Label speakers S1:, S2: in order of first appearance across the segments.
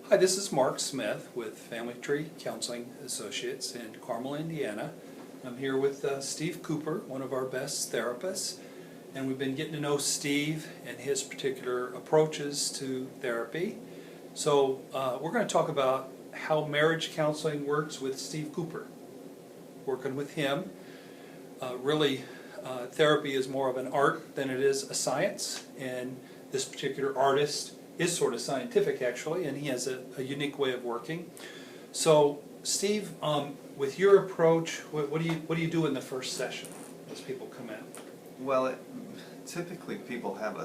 S1: Hi, this is Mark Smith with Family Tree Counseling Associates in Carmel, Indiana. I'm here with Steve Cooper, one of our best therapists, and we've been getting to know Steve and his particular approaches to therapy. So we're going to talk about how marriage counseling works with Steve Cooper. Working with him, therapy is more of an art than it is a science, and this particular artist is sort of scientific actually, and he has a unique way of working. So Steve, with your approach, what do you do in the first session as people come in?
S2: Well, typically people have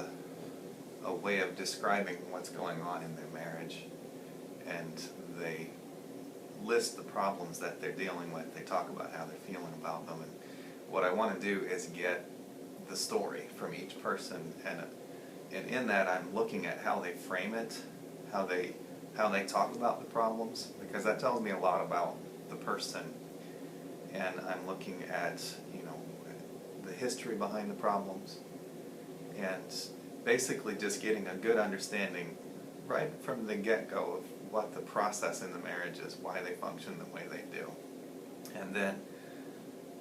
S2: a way of describing what's going on in their marriage, and they list the problems that they're dealing with. They talk about how they're feeling about them, and what I want to do is get the story from each person, and in that I'm looking at how they frame it, how they talk about the problems, because that tells me a lot about the person. And I'm looking at, the history behind the problems, and basically just getting a good understanding right from the get-go of what the process in the marriage is, why they function the way they do. And then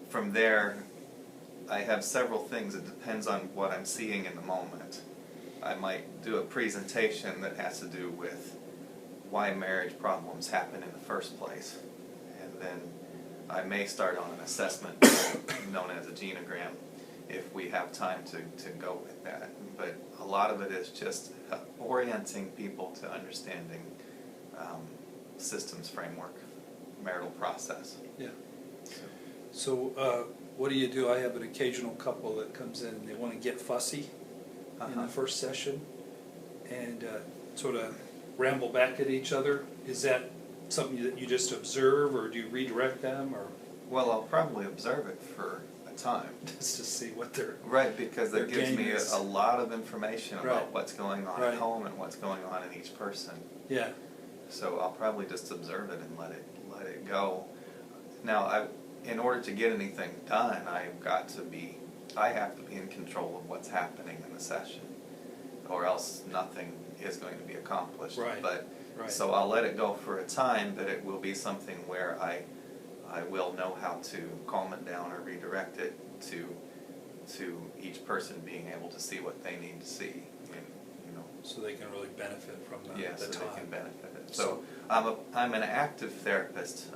S2: from there, I have several things. It depends on what I'm seeing in the moment. I might do a presentation that has to do with why marriage problems happen in the first place. And then I may start on an assessment known as a genogram if we have time to go with that. But a lot of it is just orienting people to understanding systems framework, marital process.
S1: Yeah. So what do you do? I have an occasional couple that comes in and they want to get fussy in the first session and sort of ramble back at each other. Is that something that you just observe, or do you redirect them? Or
S2: well, I'll probably observe it for a time.
S1: Just to see what they're...
S2: Right, because that gives me a lot of information about
S1: Right.
S2: what's going on at home and what's going on in each person.
S1: Yeah.
S2: So I'll probably just observe it and let it go. Now, in order to get anything done, I have to be in control of what's happening in the session, or else nothing is going to be accomplished.
S1: Right.
S2: So I'll let it go for a time, but it will be something where I will know how to calm it down or redirect it to each person being able to see what they need to see.
S1: So they can really benefit from the time.
S2: They can benefit it. So I'm an active therapist.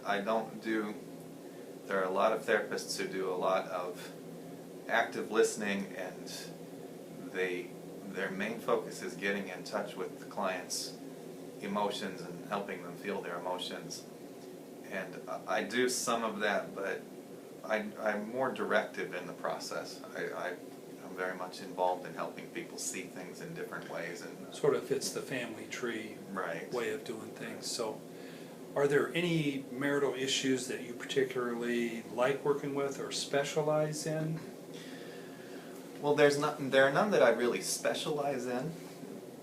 S2: There are a lot of therapists who do a lot of active listening, and their main focus is getting in touch with the client's emotions and helping them feel their emotions. And I do some of that, but I'm more directive in the process. I'm very much involved in helping people see things in different ways. And
S1: sort of fits the family tree way of doing things. So are there any marital issues that you particularly like working with or specialize in?
S2: Well, there are none that I really specialize in,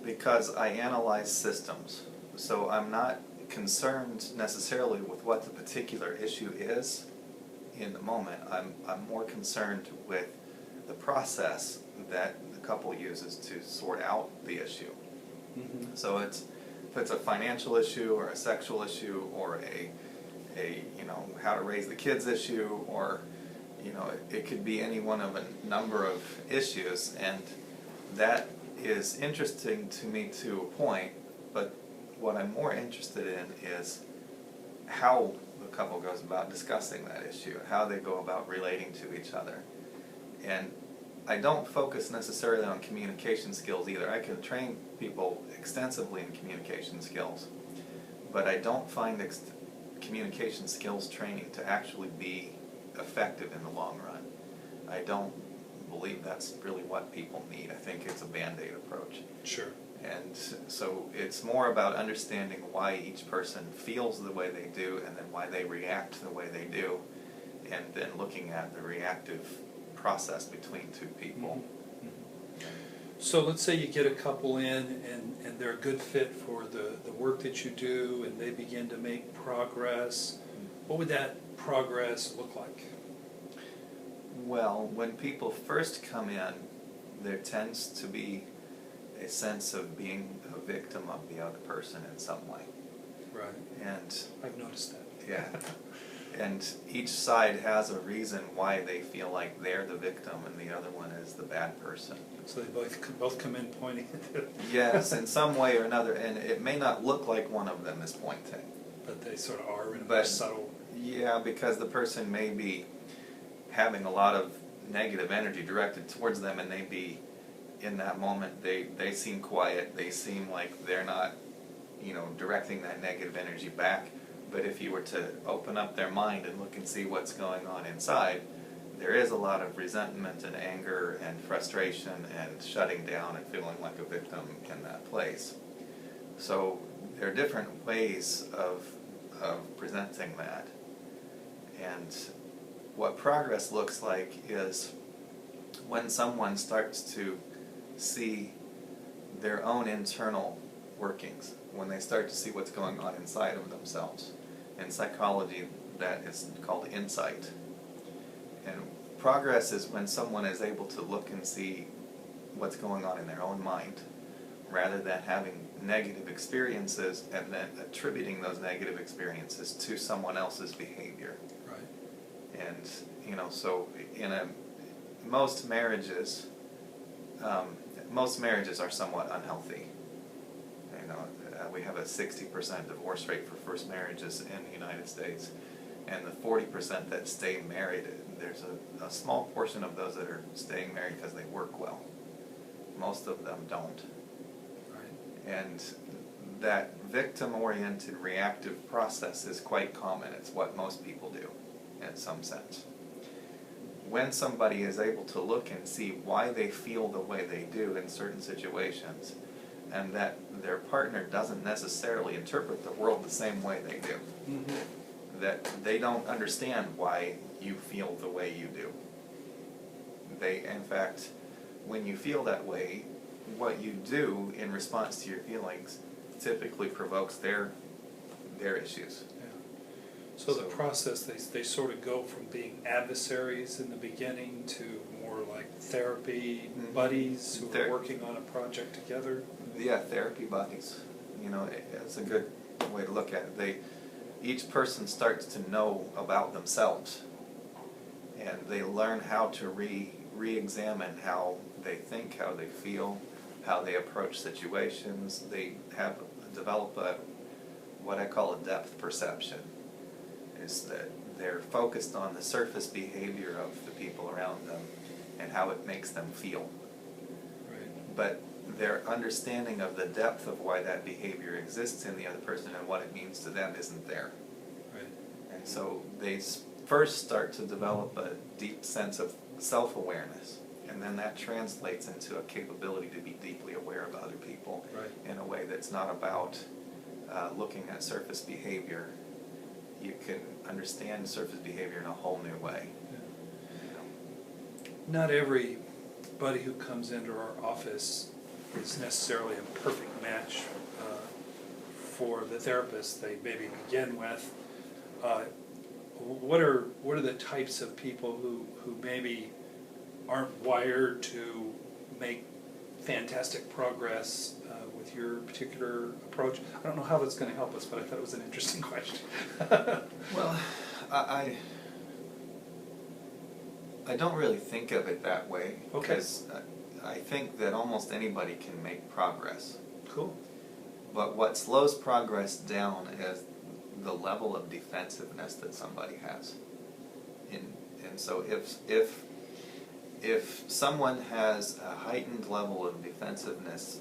S2: because I analyze systems. So I'm not concerned necessarily with what the particular issue is in the moment. I'm more concerned with the process that the couple uses to sort out the issue. Mm-hmm. So if it's a financial issue or a sexual issue or a how to raise the kids issue, or it could be any one of a number of issues, and that is interesting to me to a point, but what I'm more interested in is how the couple goes about discussing that issue, how they go about relating to each other. And I don't focus necessarily on communication skills either. I can train people extensively in communication skills, but I don't find communication skills training to actually be effective in the long run. I don't believe that's really what people need. I think it's a Band-Aid approach.
S1: Sure.
S2: And so it's more about understanding why each person feels the way they do, and then why they react the way they do, and then looking at the reactive process between two people.
S1: Mm-hmm. So let's say you get a couple in and they're a good fit for the work that you do, and they begin to make progress. What would that progress look like?
S2: Well, when people first come in, there tends to be a sense of being a victim of the other person in some way.
S1: Right.
S2: And
S1: I've noticed that.
S2: yeah, and each side has a reason why they feel like they're the victim and the other one is the bad person.
S1: So they both come in pointing at it.
S2: Yes, in some way or another, and it may not look like one of them is pointing.
S1: But they sort of are in a more
S2: But
S1: subtle.
S2: yeah, because the person may be having a lot of negative energy directed towards them, and they be in that moment they seem quiet, they seem like they're not, you know, directing that negative energy back. But if you were to open up their mind and look and see what's going on inside, there is a lot of resentment and anger and frustration and shutting down and feeling like a victim in that place. So there are different ways of presenting that. And what progress looks like is when someone starts to see their own internal workings, when they start to see what's going on inside of themselves. In psychology, that is called insight. And progress is when someone is able to look and see what's going on in their own mind, rather than having negative experiences and then attributing those negative experiences to someone else's behavior.
S1: Right.
S2: And, you know, so most marriages are somewhat unhealthy. You know, we have a 60% divorce rate for first marriages in the United States, and the 40% that stay married, there's a small portion of those that are staying married because they work well. Most of them don't.
S1: Right.
S2: And that victim-oriented reactive process is quite common. It's what most people do, in some sense. When somebody is able to look and see why they feel the way they do in certain situations, and that their partner doesn't necessarily interpret the world the same way they do,
S1: Mm-hmm.
S2: that they don't understand why you feel the way you do. They, in fact, when you feel that way, what you do in response to your feelings typically provokes their issues.
S1: Yeah. So the process, they sort of go from being adversaries in the beginning to more like therapy buddies who are working on a project together.
S2: Yeah, therapy buddies. You know, it's a good way to look at it. Each person starts to know about themselves, and they learn how to re-examine how they think, how they feel, how they approach situations. They develop what I call a depth perception. Is that they're focused on the surface behavior of the people around them and how it makes them feel.
S1: Right.
S2: But their understanding of the depth of why that behavior exists in the other person and what it means to them isn't there.
S1: Right.
S2: And so they first start to develop a deep sense of self-awareness, and then that translates into a capability to be deeply aware of other people in a way that's not about looking at surface behavior. You can understand surface behavior in a whole new way.
S1: Yeah. Not everybody who comes into our office is necessarily a perfect match for the therapist they maybe begin with. What are the types of people who maybe aren't wired to make fantastic progress with your particular approach? I don't know how that's going to help us, but I thought it was an interesting question.
S2: Well, I don't really think of it that way.
S1: Okay.
S2: Because I think that almost anybody can make progress.
S1: Cool.
S2: But what slows progress down is the level of defensiveness that somebody has. And so if someone has a heightened level of defensiveness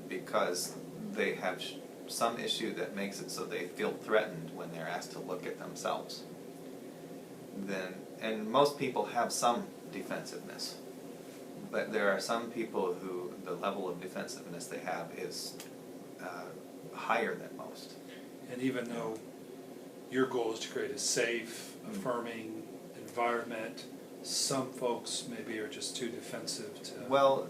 S2: because they have some issue that makes it so they feel threatened when they're asked to look at themselves, then, and most people have some defensiveness, but there are some people who the level of defensiveness they have is higher than most.
S1: And even though your goal is to create a safe, affirming environment, some folks maybe are just too defensive to...
S2: Well,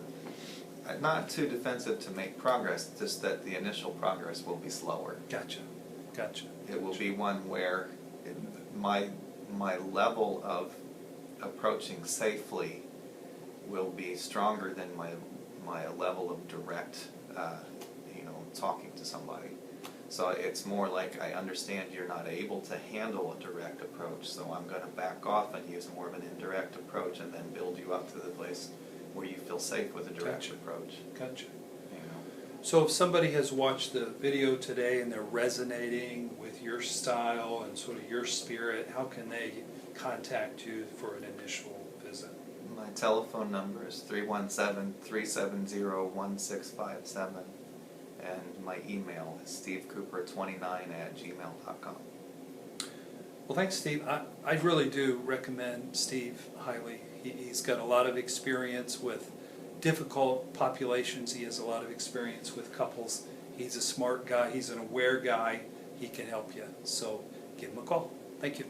S2: not too defensive to make progress, just that the initial progress will be slower.
S1: Gotcha.
S2: It will be one where my level of approaching safely will be stronger than my level of direct, talking to somebody. So it's more like, I understand you're not able to handle a direct approach, so I'm going to back off and use more of an indirect approach and then build you up to the place where you feel safe with a direct
S1: Gotcha.
S2: approach.
S1: Gotcha.
S2: You know?
S1: So if somebody has watched the video today and they're resonating with your style and sort of your spirit, how can they contact you for an initial visit?
S2: My telephone number is 317-370-1657, and my email is stevecooper29@gmail.com.
S1: Well, thanks, Steve. I really do recommend Steve highly. He's got a lot of experience with difficult populations. He has a lot of experience with couples. He's a smart guy. He's an aware guy. He can help you. So give him a call. Thank you.